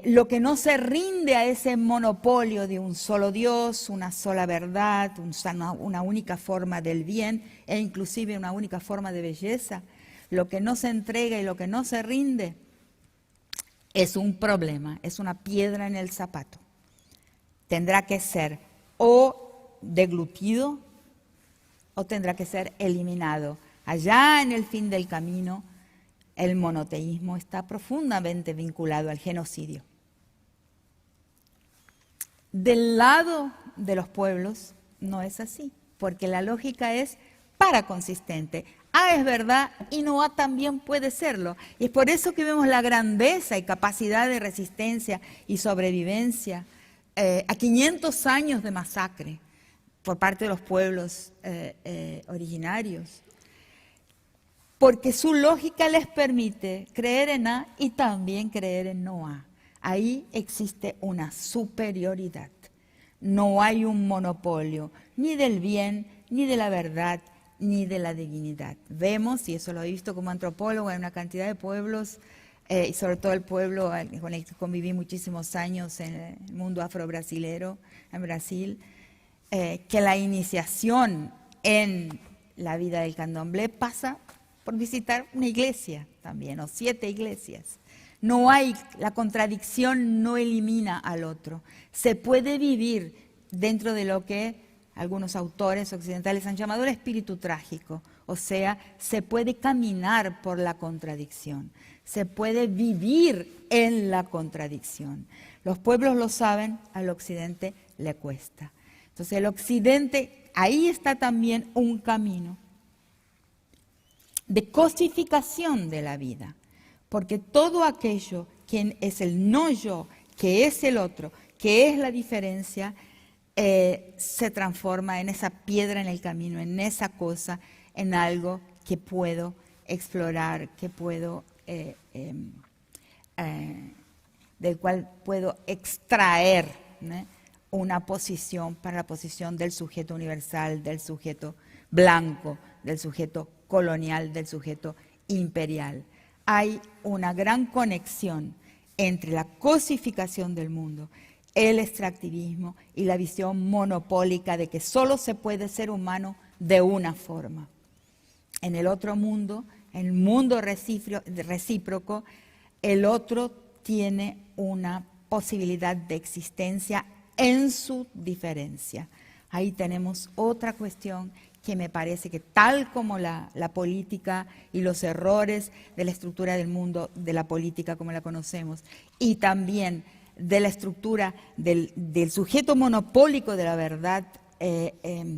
Lo que no se rinde a ese monopolio de un solo Dios, una sola verdad, una única forma del bien e inclusive una única forma de belleza, lo que no se entrega y lo que no se rinde es un problema, es una piedra en el zapato. Tendrá que ser o deglutido o tendrá que ser eliminado. Allá en el fin del camino, el monoteísmo está profundamente vinculado al genocidio. Del lado de los pueblos no es así, porque la lógica es paraconsistente. A es verdad y no A también puede serlo. Y es por eso que vemos la grandeza y capacidad de resistencia y sobrevivencia a 500 años de masacre por parte de los pueblos originarios. Porque su lógica les permite creer en A y también creer en no A. Ahí existe una superioridad. No hay un monopolio ni del bien, ni de la verdad, ni de la divinidad. Vemos, y eso lo he visto como antropólogo en una cantidad de pueblos, y sobre todo el pueblo con el que conviví muchísimos años en el mundo afro-brasilero, en Brasil, que la iniciación en la vida del candomblé pasa por visitar una iglesia también, o 7 iglesias. No hay, la contradicción no elimina al otro. Se puede vivir dentro de lo que algunos autores occidentales han llamado el espíritu trágico. O sea, se puede caminar por la contradicción. Se puede vivir en la contradicción. Los pueblos lo saben, al occidente le cuesta. Entonces el occidente, ahí está también un camino de cosificación de la vida. Porque todo aquello que es el no yo, que es el otro, que es la diferencia, se transforma en esa piedra en el camino, en esa cosa, en algo que puedo explorar, que puedo, del cual puedo extraer, ¿no?, una posición para la posición del sujeto universal, del sujeto blanco, del sujeto colonial, del sujeto imperial. Hay una gran conexión entre la cosificación del mundo, el extractivismo y la visión monopólica de que solo se puede ser humano de una forma. En el otro mundo, en el mundo recíproco, el otro tiene una posibilidad de existencia en su diferencia. Ahí tenemos otra cuestión que me parece que tal como la política y los errores de la estructura del mundo, de la política como la conocemos, y también de la estructura del sujeto monopólico de la verdad, que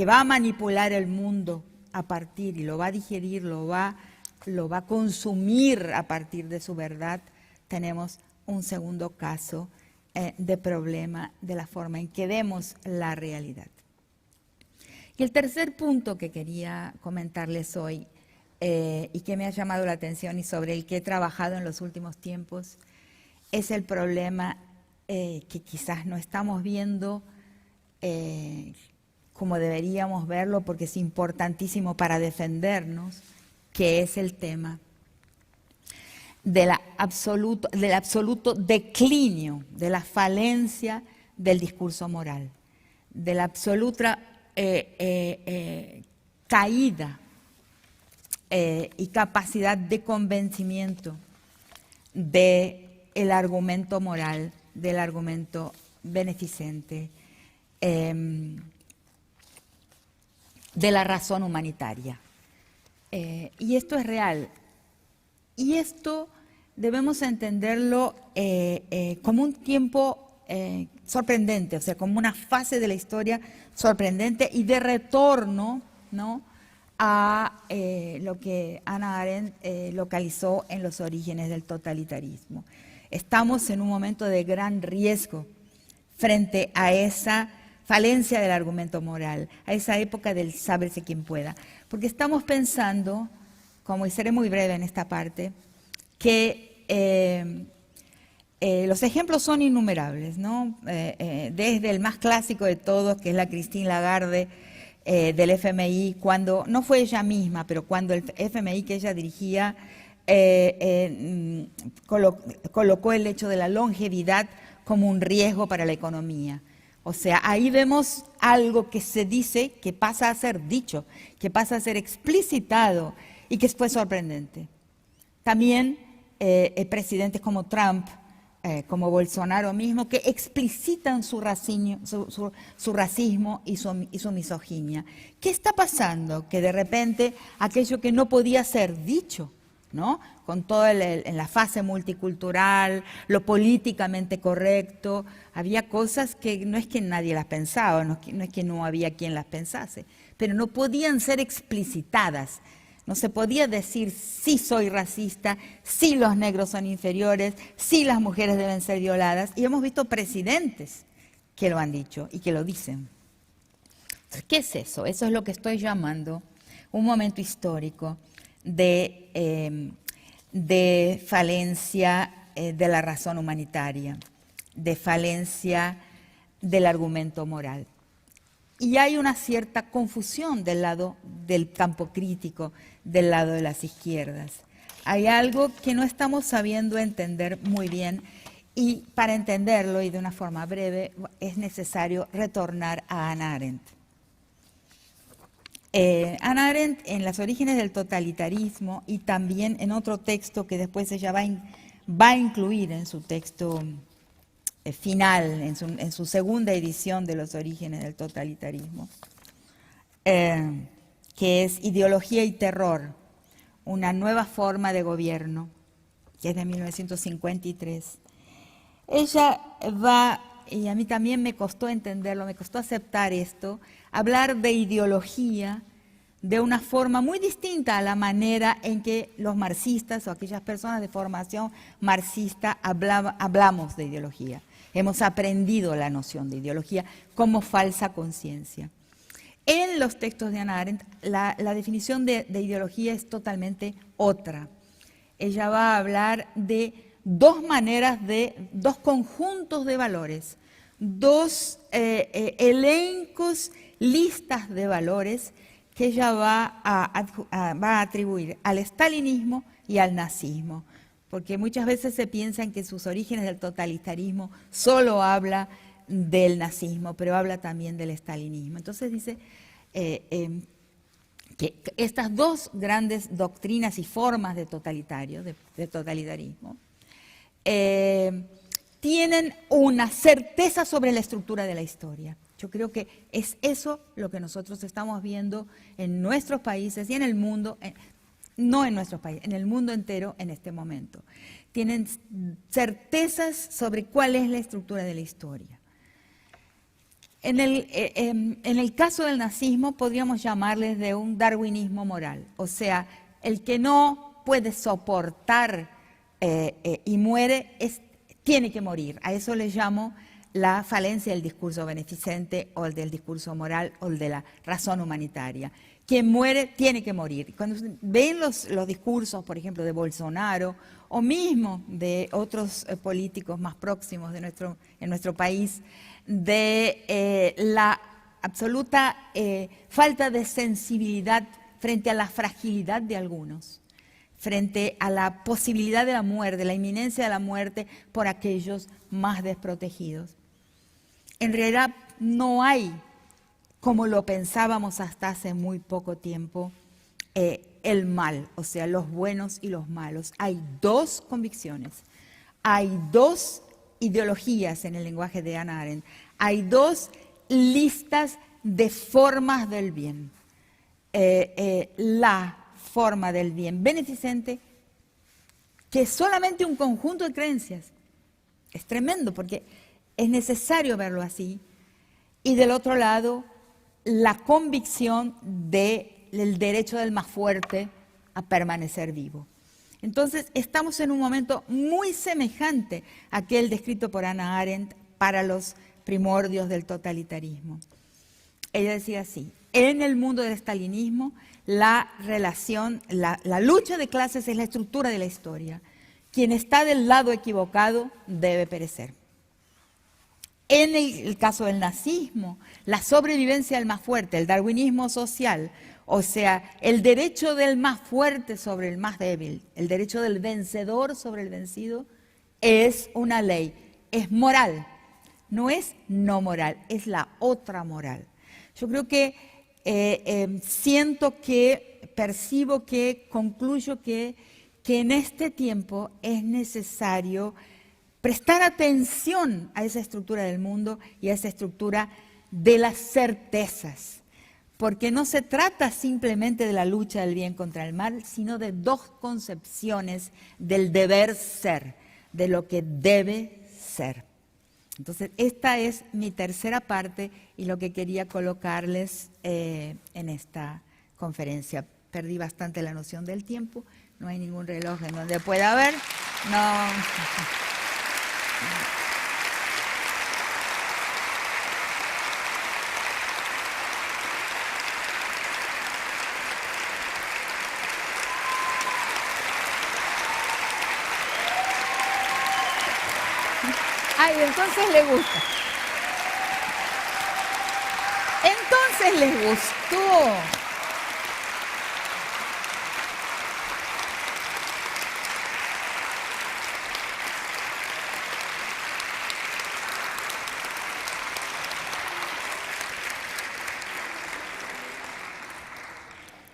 va a manipular el mundo a partir, y lo va a digerir, lo va a consumir a partir de su verdad, tenemos un segundo caso de problema de la forma en que vemos la realidad. Y el tercer punto que quería comentarles hoy, y que me ha llamado la atención y sobre el que he trabajado en los últimos tiempos, es el problema que quizás no estamos viendo como deberíamos verlo, porque es importantísimo para defendernos, que es el tema del absoluto declinio, de la falencia del discurso moral, de la absoluta caída y capacidad de convencimiento del argumento moral, del argumento beneficente, de la razón humanitaria. Y esto es real. Y esto debemos entenderlo como un tiempo sorprendente, o sea, como una fase de la historia sorprendente y de retorno, ¿no?, a lo que Hannah Arendt localizó en los orígenes del totalitarismo. Estamos en un momento de gran riesgo frente a esa falencia del argumento moral, a esa época del sábese quien pueda, porque estamos pensando, como y seré muy breve en esta parte, que los ejemplos son innumerables, ¿no? Desde el más clásico de todos, que es la Christine Lagarde del FMI, cuando, no fue ella misma, pero cuando el FMI que ella dirigía colocó el hecho de la longevidad como un riesgo para la economía. O sea, ahí vemos algo que se dice, que pasa a ser dicho, que pasa a ser explicitado y que fue sorprendente. También presidentes como Trump como Bolsonaro mismo, que explicitan su racismo y su misoginia. ¿Qué está pasando? Que de repente aquello que no podía ser dicho, ¿no? Con todo en la fase multicultural, lo políticamente correcto, había cosas que no es que nadie las pensaba, no es que no había quien las pensase, pero no podían ser explicitadas. No se podía decir sí soy racista, sí los negros son inferiores, sí las mujeres deben ser violadas. Y hemos visto presidentes que lo han dicho y que lo dicen. Entonces, ¿qué es eso? Eso es lo que estoy llamando un momento histórico de falencia de la razón humanitaria, de falencia del argumento moral. Y hay una cierta confusión del lado del campo crítico, del lado de las izquierdas. Hay algo que no estamos sabiendo entender muy bien y para entenderlo y de una forma breve es necesario retornar a Hannah Arendt. Hannah Arendt en Los orígenes del totalitarismo y también en otro texto que después ella va a incluir en su texto final, en su segunda edición de Los orígenes del totalitarismo, que es Ideología y terror, una nueva forma de gobierno, que es de 1953. Ella va, y a mí también me costó entenderlo, me costó aceptar esto, hablar de ideología de una forma muy distinta a la manera en que los marxistas o aquellas personas de formación marxista hablamos de ideología. Hemos aprendido la noción de ideología como falsa conciencia. En los textos de Hannah Arendt, la definición de ideología es totalmente otra. Ella va a hablar de dos conjuntos de valores, dos elencos, listas de valores que ella va a atribuir al stalinismo y al nazismo. Porque muchas veces se piensa en que sus orígenes del totalitarismo solo habla del nazismo, pero habla también del stalinismo. Entonces dice que estas dos grandes doctrinas y formas de totalitarismo tienen una certeza sobre la estructura de la historia. Yo creo que es eso lo que nosotros estamos viendo en nuestros países y en el mundo, no en nuestros países, en el mundo entero en este momento. Tienen certezas sobre cuál es la estructura de la historia. En el caso del nazismo podríamos llamarles de un darwinismo moral, o sea, el que no puede soportar y muere tiene que morir. A eso le llamo la falencia del discurso beneficente o el del discurso moral o el de la razón humanitaria. Quien muere tiene que morir. Cuando ven los discursos, por ejemplo, de Bolsonaro o mismo de otros políticos más próximos en nuestro país, de la absoluta falta de sensibilidad frente a la fragilidad de algunos, frente a la posibilidad de la muerte, la inminencia de la muerte por aquellos más desprotegidos. En realidad no hay, como lo pensábamos hasta hace muy poco tiempo, el mal, o sea, los buenos y los malos. Hay dos convicciones, hay dos ideologías en el lenguaje de Hannah Arendt, hay dos listas de formas del bien. La forma del bien beneficente, que es solamente un conjunto de creencias. Es tremendo porque es necesario verlo así. Y del otro lado, la convicción del derecho del más fuerte a permanecer vivo. Entonces, estamos en un momento muy semejante a aquel descrito por Hannah Arendt para los primordios del totalitarismo. Ella decía así: en el mundo del stalinismo, la lucha de clases es la estructura de la historia. Quien está del lado equivocado debe perecer. En el caso del nazismo, la sobrevivencia del más fuerte, el darwinismo social, o sea, el derecho del más fuerte sobre el más débil, el derecho del vencedor sobre el vencido, es una ley, es moral, no es no moral, es la otra moral. Yo creo que siento que, percibo que, concluyo que en este tiempo es necesario prestar atención a esa estructura del mundo y a esa estructura de las certezas. Porque no se trata simplemente de la lucha del bien contra el mal, sino de dos concepciones del deber ser, de lo que debe ser. Entonces, esta es mi tercera parte y lo que quería colocarles en esta conferencia. Perdí bastante la noción del tiempo, no hay ningún reloj en donde pueda ver. No. Ay, entonces le gusta. Entonces les gustó.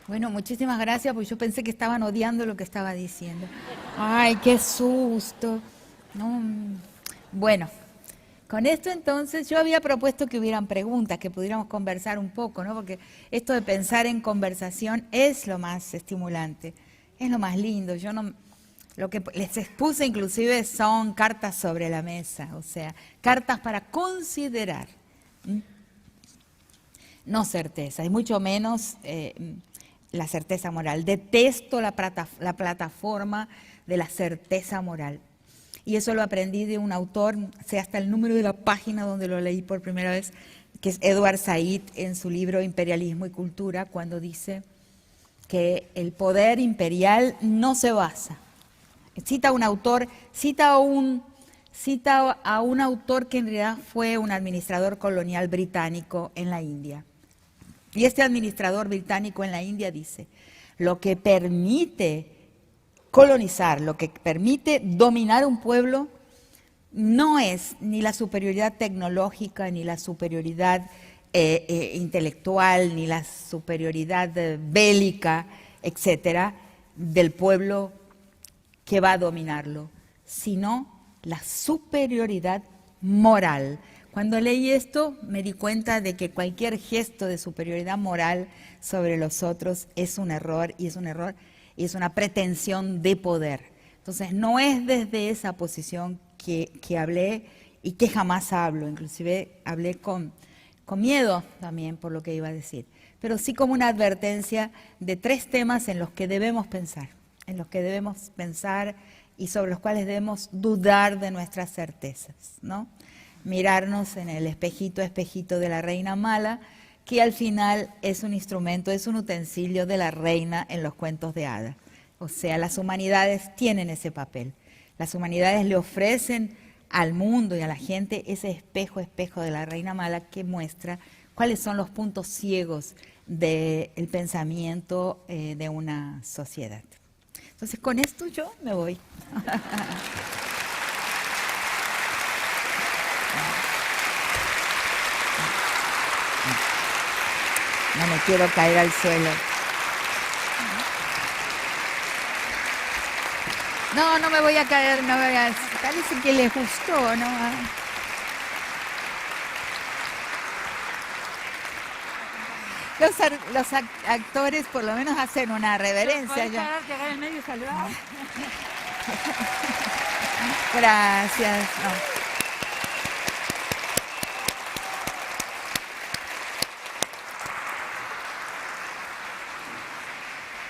Bueno, muchísimas gracias, porque yo pensé que estaban odiando lo que estaba diciendo. Ay, qué susto. No. Bueno, con esto entonces yo había propuesto que hubieran preguntas, que pudiéramos conversar un poco, ¿no? Porque esto de pensar en conversación es lo más estimulante, es lo más lindo. Yo no, lo que les expuse inclusive son cartas sobre la mesa, o sea, cartas para considerar, no certeza, y mucho menos la certeza moral. Detesto la plataforma de la certeza moral. Y eso lo aprendí de un autor, sé hasta el número de la página donde lo leí por primera vez, que es Edward Said en su libro Imperialismo y Cultura, cuando dice que el poder imperial no se basa. Cita a un autor que en realidad fue un administrador colonial británico en la India. Y este administrador británico en la India dice, lo que permite colonizar, lo que permite dominar un pueblo, no es ni la superioridad tecnológica, ni la superioridad intelectual, ni la superioridad bélica, etcétera, del pueblo que va a dominarlo, sino la superioridad moral. Cuando leí esto me di cuenta de que cualquier gesto de superioridad moral sobre los otros es un error, y es una pretensión de poder. Entonces no es desde esa posición que hablé y que jamás hablo, inclusive hablé con miedo también por lo que iba a decir, pero sí como una advertencia de tres temas en los que debemos pensar, y sobre los cuales debemos dudar de nuestras certezas, ¿no? Mirarnos en el espejito de la reina mala, que al final es un instrumento, es un utensilio de la reina en los cuentos de hadas. O sea, las humanidades tienen ese papel. Las humanidades le ofrecen al mundo y a la gente ese espejo de la reina mala que muestra cuáles son los puntos ciegos del pensamiento de una sociedad. Entonces, con esto yo me voy. No me quiero caer al suelo. No me voy a caer, no voy a... Parece que les gustó, ¿no? Los actores por lo menos hacen una reverencia. Gracias. No.